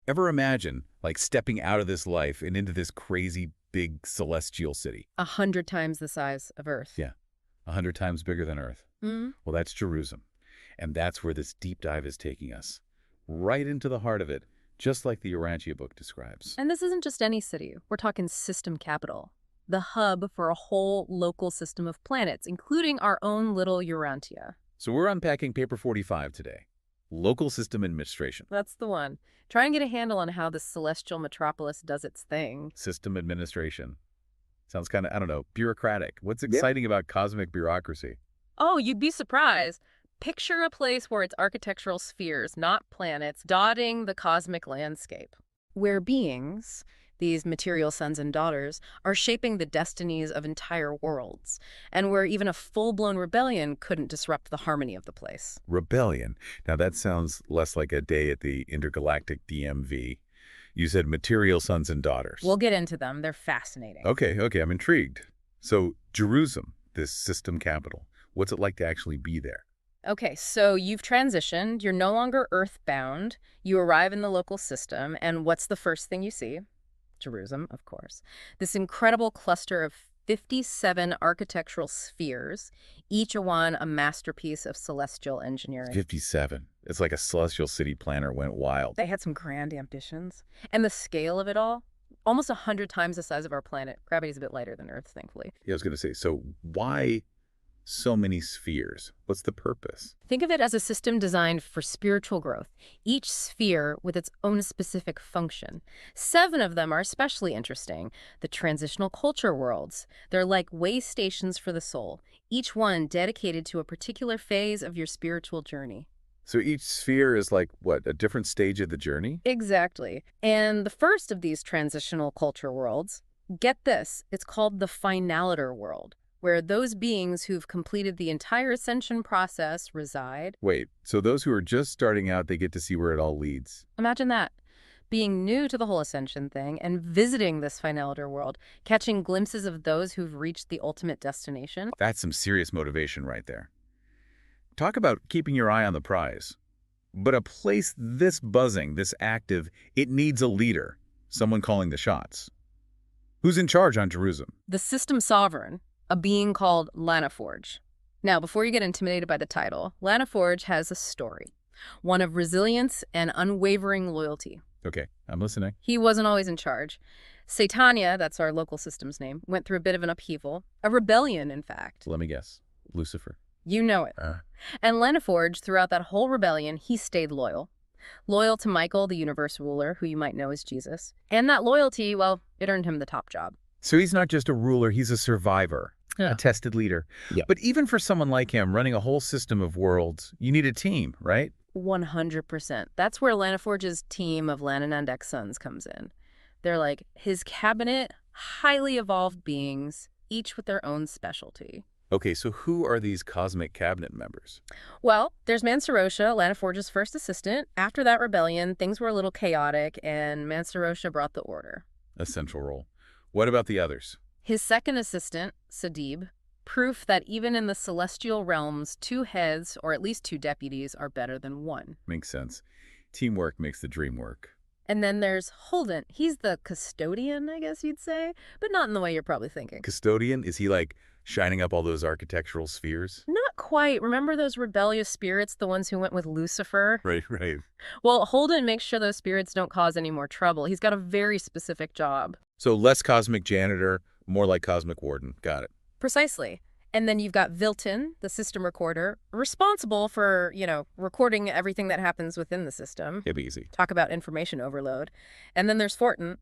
Ever imagine, like, stepping out of this life and into this crazy, big celestial city? 100 times the size of Earth. Yeah, 100 times bigger than Earth. Mm. Well, that's Jerusalem. And that's where this deep dive is taking us. Right into the heart of it, just like the Urantia book describes. And this isn't just any city. We're talking system capital, the hub for a whole local system of planets, including our own little Urantia. So we're unpacking paper 45 today. Local system administration. That's the one. Try and get a handle on how this celestial metropolis does its thing. System administration. Sounds kind of, I don't know, bureaucratic. What's exciting about cosmic bureaucracy? Oh, you'd be surprised. Picture a place where it's architectural spheres, not planets, dotting the cosmic landscape. Where beings, these material sons and daughters, are shaping the destinies of entire worlds, and where even a full-blown rebellion couldn't disrupt the harmony of the place. Rebellion. Now that sounds less like a day at the intergalactic DMV. You said material sons and daughters. We'll get into them. They're fascinating. Okay, I'm intrigued. So Jerusalem, this system capital, what's it like to actually be there? Okay, so you've transitioned. You're no longer earthbound. You arrive in the local system, and what's the first thing you see? Jerusalem, of course. This incredible cluster of 57 architectural spheres, each one a masterpiece of celestial engineering. 57. It's like a celestial city planner went wild. They had some grand ambitions. And the scale of it all, almost 100 times the size of our planet. Gravity's a bit lighter than Earth, thankfully. Yeah, I was going to say, so why so many spheres? What's the purpose? Think of it as a system designed for spiritual growth, each sphere with its own specific function. 7 of them are especially interesting. The transitional culture worlds. They're like way stations for the soul, each one dedicated to a particular phase of your spiritual journey. So each sphere is like, what, a different stage of the journey? Exactly. And the first of these transitional culture worlds, get this, it's called the finaliter world, where those beings who've completed the entire ascension process reside. Wait, so those who are just starting out, they get to see where it all leads. Imagine that. Being new to the whole ascension thing and visiting this finaliter world, catching glimpses of those who've reached the ultimate destination. That's some serious motivation right there. Talk about keeping your eye on the prize. But a place this buzzing, this active, it needs a leader, someone calling the shots. Who's in charge on Jerusalem? The system sovereign, a being called Lanaforge. Now, before you get intimidated by the title, Lanaforge has a story, one of resilience and unwavering loyalty. Okay, I'm listening. He wasn't always in charge. Satania, that's our local system's name, went through a bit of an upheaval, a rebellion, in fact. Let me guess. Lucifer. You know it. And Lanaforge, throughout that whole rebellion, he stayed loyal. Loyal to Michael, the universe ruler, who you might know as Jesus. And that loyalty, well, it earned him the top job. So he's not just a ruler, he's a survivor. Yeah. A tested leader. Yeah. But even for someone like him, running a whole system of worlds, you need a team, right? 100%. That's where Lanaforge's team of Lananandek sons comes in. They're like his cabinet, highly evolved beings, each with their own specialty. Okay, so who are these cosmic cabinet members? Well, there's Manserosha, Lanaforge's first assistant. After that rebellion, things were a little chaotic, and Manserosha brought the order. A central role. What about the others? His second assistant, Sadib, proof that even in the celestial realms, 2 heads, or at least 2 deputies, are better than 1. Makes sense. Teamwork makes the dream work. And then there's Holden. He's the custodian, I guess you'd say, but not in the way you're probably thinking. Custodian? Is he like shining up all those architectural spheres? Not quite. Remember those rebellious spirits, the ones who went with Lucifer? Right. Well, Holden makes sure those spirits don't cause any more trouble. He's got a very specific job. So less cosmic janitor, more like cosmic warden. Got it. Precisely. And then you've got Vilton, the system recorder, responsible for, recording everything that happens within the system. It'd be easy. Talk about information overload. And then there's Fortin,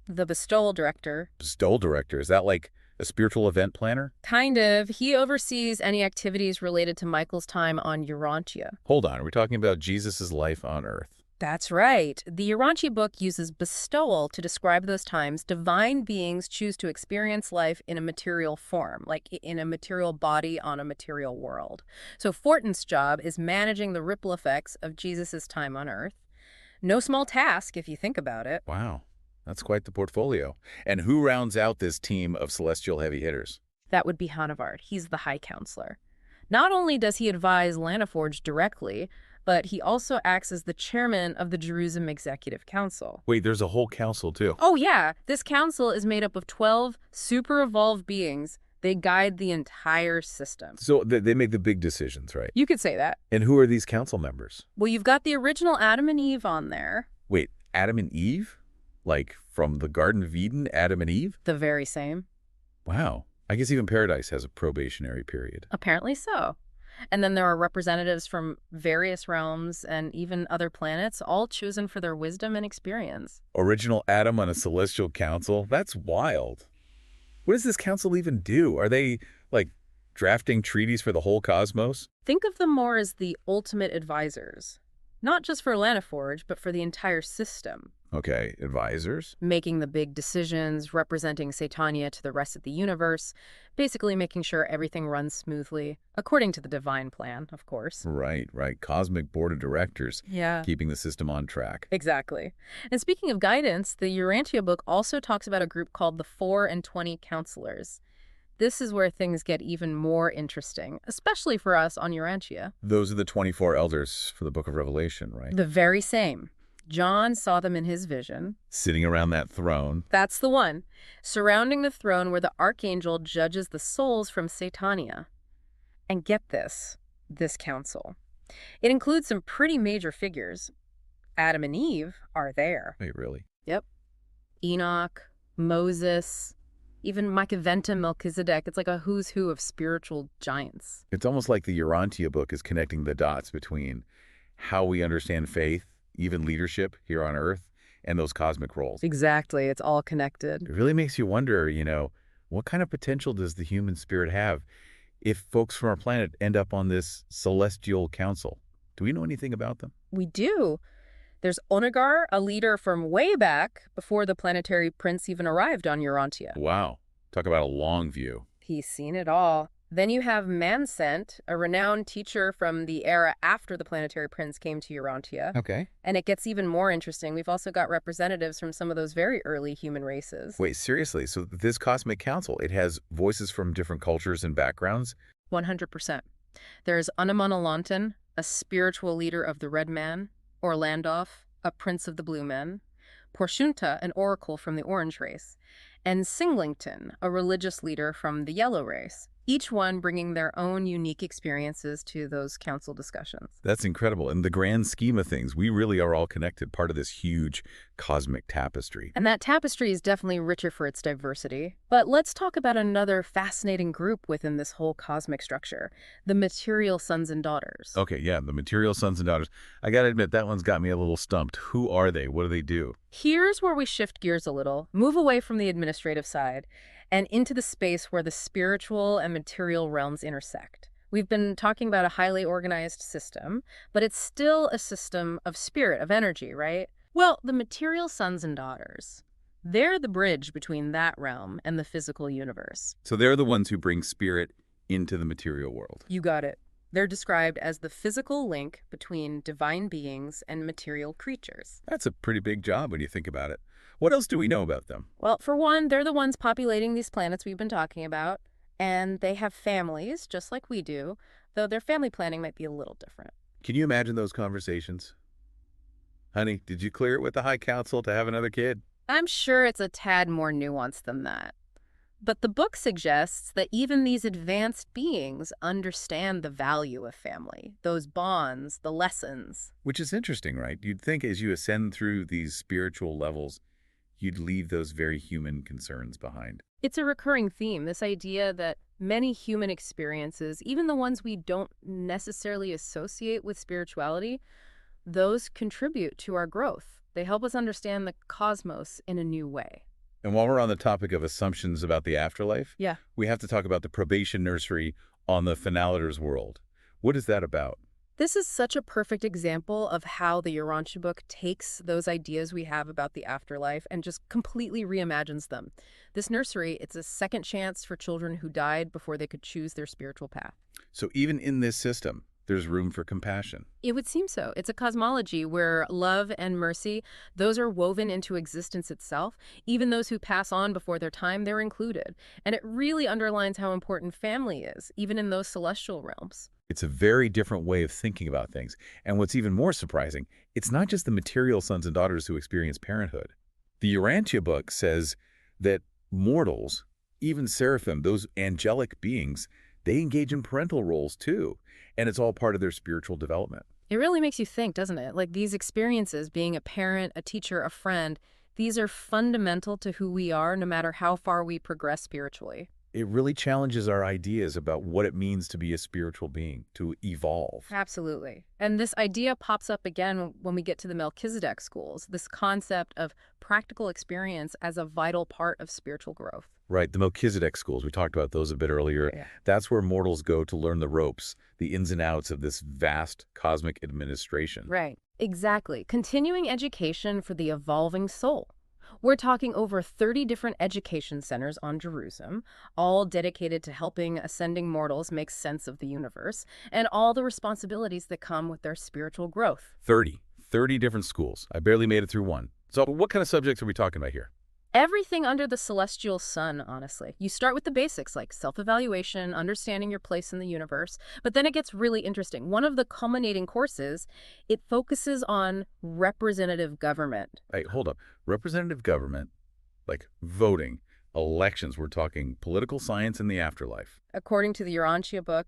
the bestowal director. Bestowal director, is that like a spiritual event planner? Kind of. He oversees any activities related to Michael's time on Urantia. Hold on, are we talking about Jesus' life on Earth? That's right. The Urantia book uses bestowal to describe those times divine beings choose to experience life in a material form, like in a material body on a material world. So Fortin's job is managing the ripple effects of Jesus' time on Earth. No small task if you think about it. Wow, that's quite the portfolio. And who rounds out this team of celestial heavy hitters? That would be Hanavard. He's the High Counselor. Not only does he advise Lanaforge directly, but he also acts as the chairman of the Jerusalem Executive Council. Wait, there's a whole council, too. Oh, yeah. This council is made up of 12 super-evolved beings. They guide the entire system. So they make the big decisions, right? You could say that. And who are these council members? Well, you've got the original Adam and Eve on there. Wait, Adam and Eve? Like from the Garden of Eden, Adam and Eve? The very same. Wow. I guess even Paradise has a probationary period. Apparently so. And then there are representatives from various realms and even other planets, all chosen for their wisdom and experience. Original Adam on a celestial council? That's wild. What does this council even do? Are they, like, drafting treaties for the whole cosmos? Think of them more as the ultimate advisors. Not just for Lanaforge, but for the entire system. Okay, advisors? Making the big decisions, representing Satania to the rest of the universe, basically making sure everything runs smoothly, according to the divine plan, of course. Right. Cosmic board of directors. Yeah. Keeping the system on track. Exactly. And speaking of guidance, the Urantia book also talks about a group called the 4 and 20 Counselors. This is where things get even more interesting, especially for us on Urantia. Those are the 24 elders for the Book of Revelation, right? The very same. John saw them in his vision. Sitting around that throne. That's the one. Surrounding the throne where the archangel judges the souls from Satania. And get this council. It includes some pretty major figures. Adam and Eve are there. Wait, really? Yep. Enoch, Moses, even Machiventa Melchizedek. It's like a who's who of spiritual giants. It's almost like the Urantia book is connecting the dots between how we understand faith, even leadership here on Earth, and those cosmic roles. Exactly. It's all connected. It really makes you wonder, what kind of potential does the human spirit have if folks from our planet end up on this celestial council? Do we know anything about them? We do. There's Onagar, a leader from way back before the planetary prince even arrived on Urantia. Wow. Talk about a long view. He's seen it all. Then you have Mansent, a renowned teacher from the era after the planetary prince came to Urantia. Okay. And it gets even more interesting. We've also got representatives from some of those very early human races. Wait, seriously? So this cosmic council, it has voices from different cultures and backgrounds? 100%. There's Anamanalantan, a spiritual leader of the Red Man, Orlandoff, a prince of the Blue Men, Porshunta, an oracle from the Orange race, and Singlington, a religious leader from the Yellow race, each one bringing their own unique experiences to those council discussions. That's incredible. In the grand scheme of things, we really are all connected, part of this huge cosmic tapestry. And that tapestry is definitely richer for its diversity. But let's talk about another fascinating group within this whole cosmic structure, the material sons and daughters. Okay, yeah, the material sons and daughters. I gotta admit, that one's got me a little stumped. Who are they? What do they do? Here's where we shift gears a little, move away from the administrative side, and into the space where the spiritual and material realms intersect. We've been talking about a highly organized system, but it's still a system of spirit, of energy, right? Well, the material sons and daughters, they're the bridge between that realm and the physical universe. So they're the ones who bring spirit into the material world. You got it. They're described as the physical link between divine beings and material creatures. That's a pretty big job when you think about it. What else do we know about them? Well, for one, they're the ones populating these planets we've been talking about, and they have families, just like we do, though their family planning might be a little different. Can you imagine those conversations? Honey, did you clear it with the High Council to have another kid? I'm sure it's a tad more nuanced than that. But the book suggests that even these advanced beings understand the value of family, those bonds, the lessons. Which is interesting, right? You'd think as you ascend through these spiritual levels, you'd leave those very human concerns behind. It's a recurring theme, this idea that many human experiences, even the ones we don't necessarily associate with spirituality, those contribute to our growth. They help us understand the cosmos in a new way. And while we're on the topic of assumptions about the afterlife, Yeah. we have to talk about the probation nursery on the Finalator's world. What is that about? This is such a perfect example of how the Urantia book takes those ideas we have about the afterlife and just completely reimagines them. This nursery, it's a second chance for children who died before they could choose their spiritual path. So even in this system, there's room for compassion. It would seem so. It's a cosmology where love and mercy, those are woven into existence itself. Even those who pass on before their time, they're included. And it really underlines how important family is, even in those celestial realms. It's a very different way of thinking about things. And what's even more surprising, it's not just the material sons and daughters who experience parenthood. The Urantia book says that mortals, even seraphim, those angelic beings, they engage in parental roles too. And it's all part of their spiritual development. It really makes you think, doesn't it? Like these experiences, being a parent, a teacher, a friend, these are fundamental to who we are no matter how far we progress spiritually. It really challenges our ideas about what it means to be a spiritual being, to evolve. Absolutely. And this idea pops up again when we get to the Melchizedek schools, this concept of practical experience as a vital part of spiritual growth. Right, the Melchizedek schools, we talked about those a bit earlier. Yeah. That's where mortals go to learn the ropes, the ins and outs of this vast cosmic administration. Right. Exactly. Continuing education for the evolving soul. We're talking over 30 different education centers on Jerusalem, all dedicated to helping ascending mortals make sense of the universe and all the responsibilities that come with their spiritual growth. 30 different schools. I barely made it through one. So what kind of subjects are we talking about here? Everything under the celestial sun, honestly. You start with the basics like self-evaluation, understanding your place in the universe, but then it gets really interesting. One of the culminating courses, it focuses on representative government. Hey, hold up. Representative government, like voting, elections, we're talking political science in the afterlife. According to the Urantia book,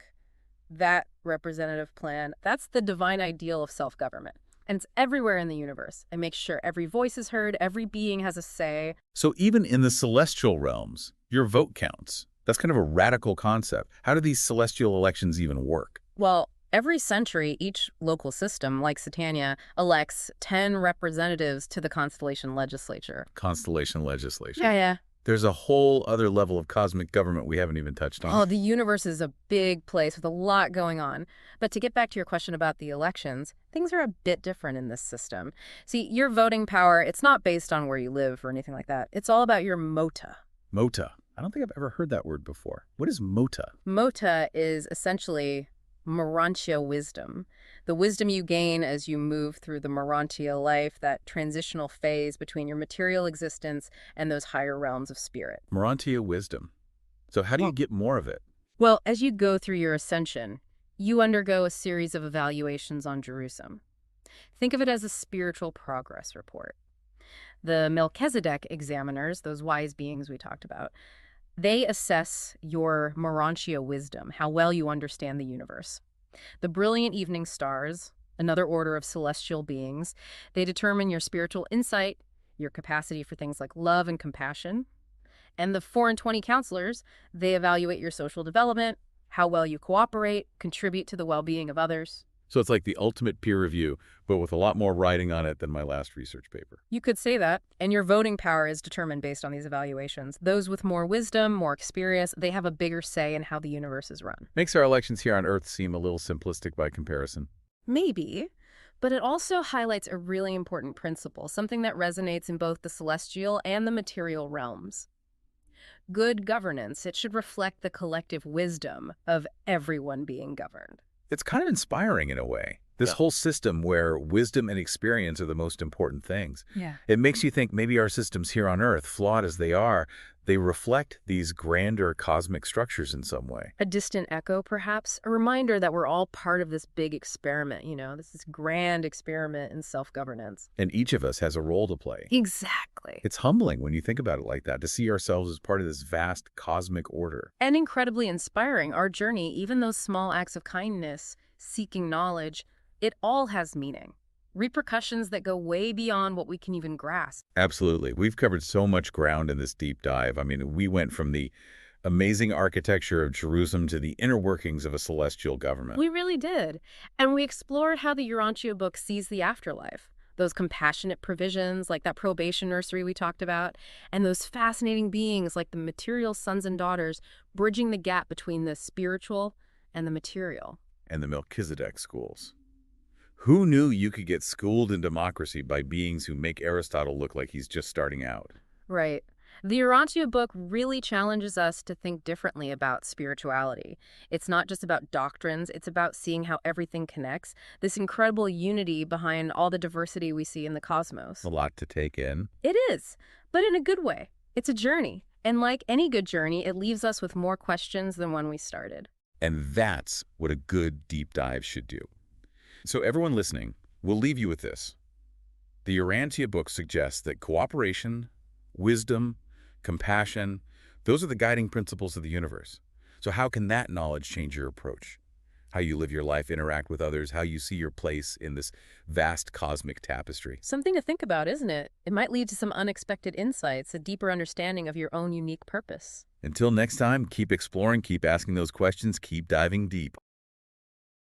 that representative plan, that's the divine ideal of self-government. And it's everywhere in the universe. It makes sure every voice is heard, every being has a say. So even in the celestial realms, your vote counts. That's kind of a radical concept. How do these celestial elections even work? Well, every century, each local system, like Satania, elects 10 representatives to the constellation legislature. Constellation legislation. Yeah. There's a whole other level of cosmic government we haven't even touched on. Oh, the universe is a big place with a lot going on. But to get back to your question about the elections, things are a bit different in this system. See, your voting power, it's not based on where you live or anything like that. It's all about your mota. Mota. I don't think I've ever heard that word before. What is mota? Mota is essentially Urantia wisdom. The wisdom you gain as you move through the Urantia life, that transitional phase between your material existence and those higher realms of spirit. Urantia wisdom. So how do you get more of it? Well, as you go through your ascension, you undergo a series of evaluations on Jerusalem. Think of it as a spiritual progress report. The Melchizedek examiners, those wise beings we talked about, they assess your Urantia wisdom, how well you understand the universe. The brilliant evening stars, another order of celestial beings, they determine your spiritual insight, your capacity for things like love and compassion. And the 4 and 20 counselors, they evaluate your social development, how well you cooperate, contribute to the well-being of others. So it's like the ultimate peer review, but with a lot more writing on it than my last research paper. You could say that. And your voting power is determined based on these evaluations. Those with more wisdom, more experience, they have a bigger say in how the universe is run. Makes our elections here on Earth seem a little simplistic by comparison. Maybe, but it also highlights a really important principle, something that resonates in both the celestial and the material realms. Good governance, it should reflect the collective wisdom of everyone being governed. It's kind of inspiring in a way. This whole system where wisdom and experience are the most important things. Yeah. It makes you think maybe our systems here on Earth, flawed as they are, they reflect these grander cosmic structures in some way. A distant echo, perhaps, a reminder that we're all part of this big experiment, this is grand experiment in self-governance. And each of us has a role to play. Exactly. It's humbling when you think about it like that, to see ourselves as part of this vast cosmic order. And incredibly inspiring. Our journey, even those small acts of kindness, seeking knowledge, it all has meaning. Repercussions that go way beyond what we can even grasp. Absolutely. We've covered so much ground in this deep dive. I mean, we went from the amazing architecture of Jerusalem to the inner workings of a celestial government. We really did. And we explored how the Urantia book sees the afterlife. Those compassionate provisions, like that probation nursery we talked about, and those fascinating beings like the material sons and daughters, bridging the gap between the spiritual and the material. And the Melchizedek schools. Who knew you could get schooled in democracy by beings who make Aristotle look like he's just starting out? Right. The Urantia book really challenges us to think differently about spirituality. It's not just about doctrines, it's about seeing how everything connects, this incredible unity behind all the diversity we see in the cosmos. A lot to take in. It is, but in a good way. It's a journey. And like any good journey, it leaves us with more questions than when we started. And that's what a good deep dive should do. So everyone listening, we'll leave you with this. The Urantia book suggests that cooperation, wisdom, compassion, those are the guiding principles of the universe. So how can that knowledge change your approach? How you live your life, interact with others, how you see your place in this vast cosmic tapestry. Something to think about, isn't it? It might lead to some unexpected insights, a deeper understanding of your own unique purpose. Until next time, keep exploring, keep asking those questions, keep diving deep.